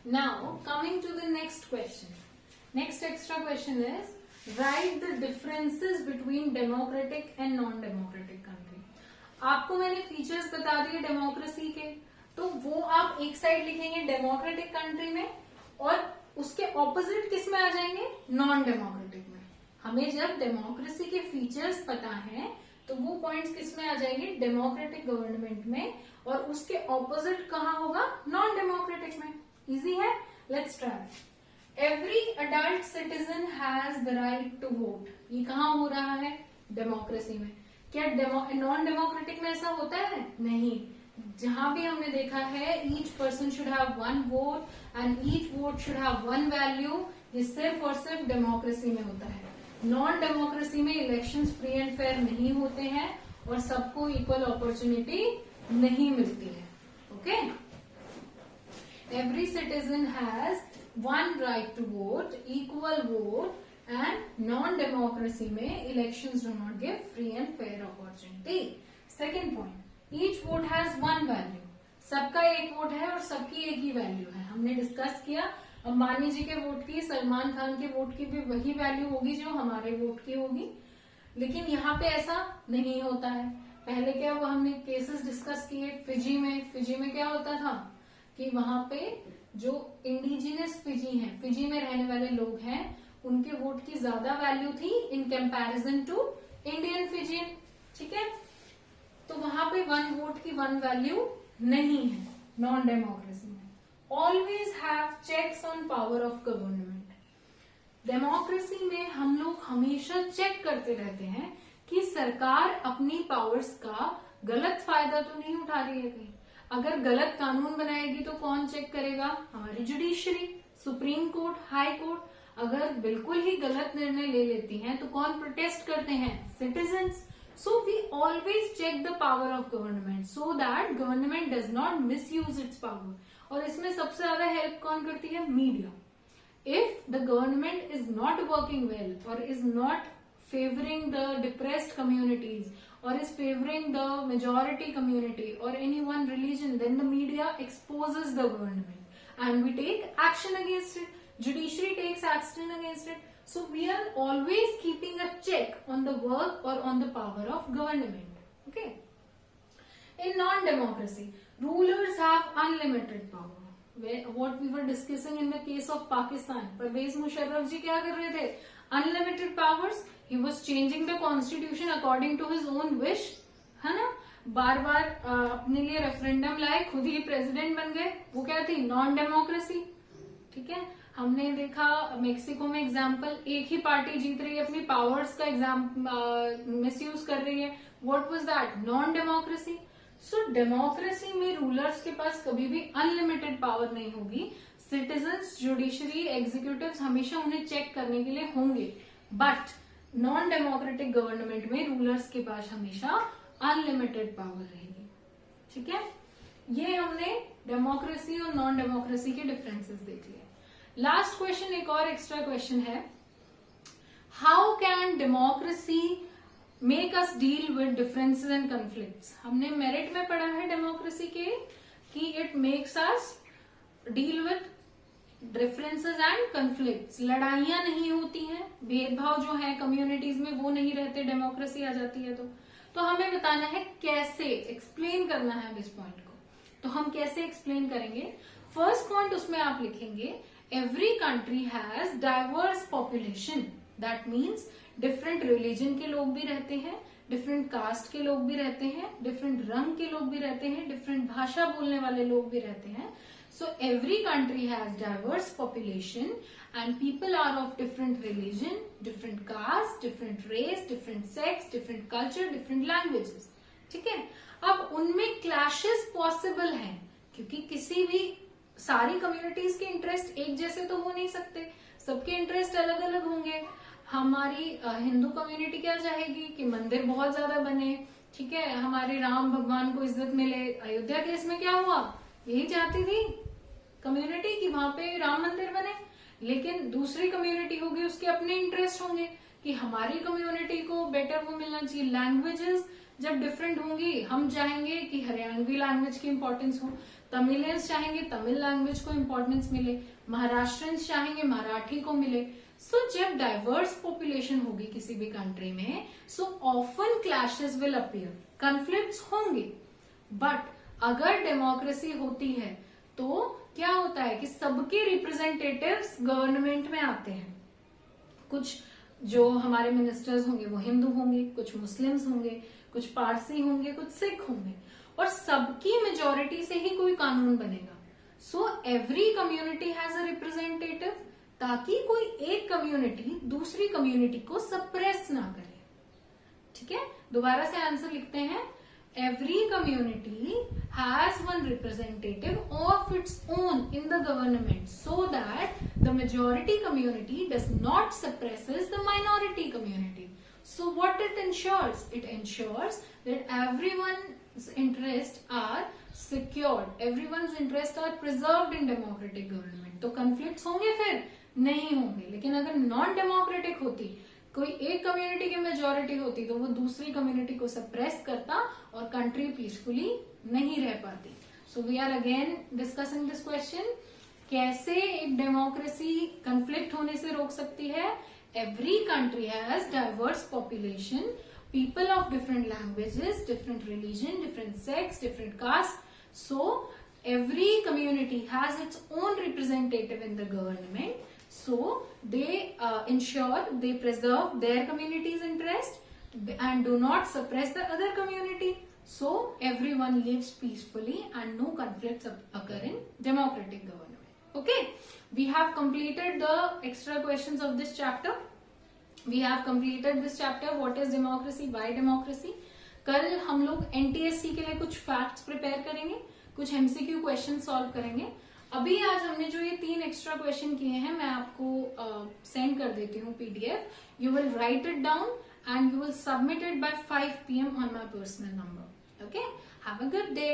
Now, coming to the next question. Next extra question is, write the differences between democratic and non-democratic country. आपको मैंने features बता दिए democracy के, तो वो आप एक साइड लिखेंगे डेमोक्रेटिक कंट्री में और उसके ऑपोजिट किस में आ जाएंगे, नॉन डेमोक्रेटिक में. हमें जब डेमोक्रेसी के फीचर्स पता है तो वो पॉइंट्स किस में आ जाएंगे, डेमोक्रेटिक गवर्नमेंट में, और उसके ऑपोजिट कहाँ होगा, नॉन डेमोक्रेटिक में. इजी है, let's try. Every adult citizen has the right to vote. ये कहाँ हो रहा है, डेमोक्रेसी में. क्या नॉन डेमोक्रेटिक में ऐसा होता है, नहीं. जहां भी हमने देखा है each person should have one vote and each vote should have one value, ये सिर्फ और सिर्फ डेमोक्रेसी में होता है. नॉन डेमोक्रेसी में इलेक्शंस फ्री एंड फेयर नहीं होते हैं और सबको इक्वल अपॉर्चुनिटी नहीं मिलती है. Okay, every citizen has one right to vote, equal vote, and non democracy में elections do not give free and fair opportunity. Second point, each vote has one value. सबका एक वोट है और सबकी एक ही वैल्यू है. हमने डिस्कस किया अंबानी जी के वोट की, सलमान खान के वोट की भी वही वैल्यू होगी जो हमारे वोट की होगी. लेकिन यहाँ पे ऐसा नहीं होता है. पहले क्या हुआ, हमने केसेस डिस्कस किए फिजी में. फिजी में क्या होता था कि वहां पे जो इंडिजिनियस फिजी हैं, फिजी में रहने वाले लोग हैं, उनके वोट की ज्यादा वैल्यू थी in comparison to Indian Fijian. ठीक है, तो वहां पे वन वोट की वन वैल्यू नहीं है नॉन डेमोक्रेसी में. Always have checks on power of government. Democracy में हम लोग हमेशा चेक करते रहते हैं कि सरकार अपनी पावर्स का गलत फायदा तो नहीं उठा रही है कहीं. अगर गलत कानून बनाएगी तो कौन चेक करेगा, हमारी judiciary, supreme court, high court. अगर बिल्कुल ही गलत निर्णय ले लेती हैं तो कौन प्रोटेस्ट करते हैं, citizens. So we always check the power of government so that government does not misuse its power. और इसमें सबसे ज्यादा हेल्प कौन करती है, media. If the government is not working well or is not favoring the depressed communities or is favoring the majority community or any one religion, then the media exposes the government and we take action against it. Judiciary takes action against it. So we are always keeping a check on the work or on the power of government. Okay. In non-democracy, rulers have unlimited power. What we were discussing in the case of Pakistan, Pervez Musharraf ji क्या कर रहे थे, unlimited powers. He was changing the constitution according to his own wish, है ना. बार बार अपने लिए referendum लाए, खुद ही प्रेसिडेंट बन गए. वो क्या थी, नॉन डेमोक्रेसी. ठीक है, हमने देखा मेक्सिको में एग्जाम्पल, एक ही पार्टी जीत रही है, अपनी पावर्स का मिसयूज कर रही है. What was that, non democracy. So democracy में रूलर्स के पास कभी भी अनलिमिटेड पावर नहीं होगी. सिटीजन्स, जुडिशरी, एग्जीक्यूटिव्स हमेशा उन्हें चेक करने के लिए होंगे. बट नॉन डेमोक्रेटिक गवर्नमेंट में रूलर्स के पास हमेशा अनलिमिटेड पावर रहेगी. ठीक है, ये हमने डेमोक्रेसी और नॉन डेमोक्रेसी के डिफरेंसेस देख लिए. लास्ट क्वेश्चन, एक और एक्स्ट्रा क्वेश्चन है, how can democracy make us deal with differences and conflicts. हमने मेरिट में पढ़ा है डेमोक्रेसी के कि it makes us deal with differences and conflicts. लड़ाइयां नहीं होती हैं, भेदभाव जो है कम्युनिटीज में वो नहीं रहते, डेमोक्रेसी आ जाती है. तो हमें बताना है कैसे, एक्सप्लेन करना है इस पॉइंट को. तो हम कैसे एक्सप्लेन करेंगे. फर्स्ट पॉइंट उसमें आप लिखेंगे, every country has diverse population. That means different religion के लोग भी रहते हैं, different caste के लोग भी रहते हैं, different रंग के लोग भी रहते हैं, different भाषा बोलने वाले लोग भी रहते हैं. So every country has diverse population and people are of different religion, different caste, different race, different sex, different culture, different languages. ठीक है, अब उनमें clashes possible हैं क्योंकि किसी भी सारी कम्युनिटीज के इंटरेस्ट एक जैसे तो हो नहीं सकते, सबके इंटरेस्ट अलग अलग होंगे. हमारी हिंदू कम्युनिटी क्या चाहेगी कि मंदिर बहुत ज्यादा बने. ठीक है, हमारे राम भगवान को इज्जत मिले. अयोध्या केस में क्या हुआ, यही चाहती थी कम्युनिटी कि वहां पे राम मंदिर बने. लेकिन दूसरी कम्युनिटी होगी, उसके अपने इंटरेस्ट होंगे कि हमारी कम्युनिटी को बेटर वो मिलना चाहिए. लैंग्वेजेस जब डिफरेंट होंगी, हम चाहेंगे कि हरियाणवी लैंग्वेज की इंपॉर्टेंस हो, तमिलियंस चाहेंगे तमिल लैंग्वेज को इंपॉर्टेंस मिले, महाराष्ट्रियंस चाहेंगे मराठी को मिले। सो जब डाइवर्स पॉपुलेशन होगी किसी भी कंट्री में, so often clashes will appear, conflicts होंगे। बट अगर डेमोक्रेसी होती है तो क्या होता है कि सबके रिप्रेजेंटेटिव्स गवर्नमेंट में आते हैं। कुछ जो हमारे मिनिस्टर्स होंगे वो हिंदू होंगे, कुछ मुस्लिम्स होंगे, कुछ पारसी होंगे, कुछ सिख होंगे, और सबकी मेजोरिटी से ही कोई कानून बनेगा। So every community has a representative, ताकि कोई एक कम्युनिटी दूसरी कम्युनिटी को सप्रेस ना करे। ठीक है, दोबारा से आंसर लिखते हैं। Every community has one representative of its own in the government, so that the majority community does not suppresses the minority community. So what it ensures? It ensures that everyone's interests are secured, everyone's interests are preserved in democratic government. तो conflicts होंगे फिर? नहीं होंगे। लेकिन अगर non democratic होती, कोई एक कम्युनिटी की मेजोरिटी होती, तो वो दूसरी कम्युनिटी को सप्रेस करता और कंट्री पीसफुली नहीं रह पाती। So we are again discussing this question, कैसे एक डेमोक्रेसी कंफ्लिक्ट होने से रोक सकती है। Every country has diverse population, people of different languages, different religion, different sex, different caste. So every community has its own representative in the government, so they ensure they preserve their community's interest and do not suppress the other community, so everyone lives peacefully and no conflicts occur in democratic government. Okay, we have completed the extra questions of this chapter. We have completed this chapter, what is democracy, why democracy. कल हम लोग NTSC के लिए कुछ facts prepare करेंगे, कुछ MCQ question solve करेंगे। अभी आज हमने जो ये 3 एक्स्ट्रा क्वेश्चन किए हैं, मैं आपको सेंड कर देती हूँ PDF. You will write it down and you will submit it by 5 PM on my personal number. Okay, have a good day.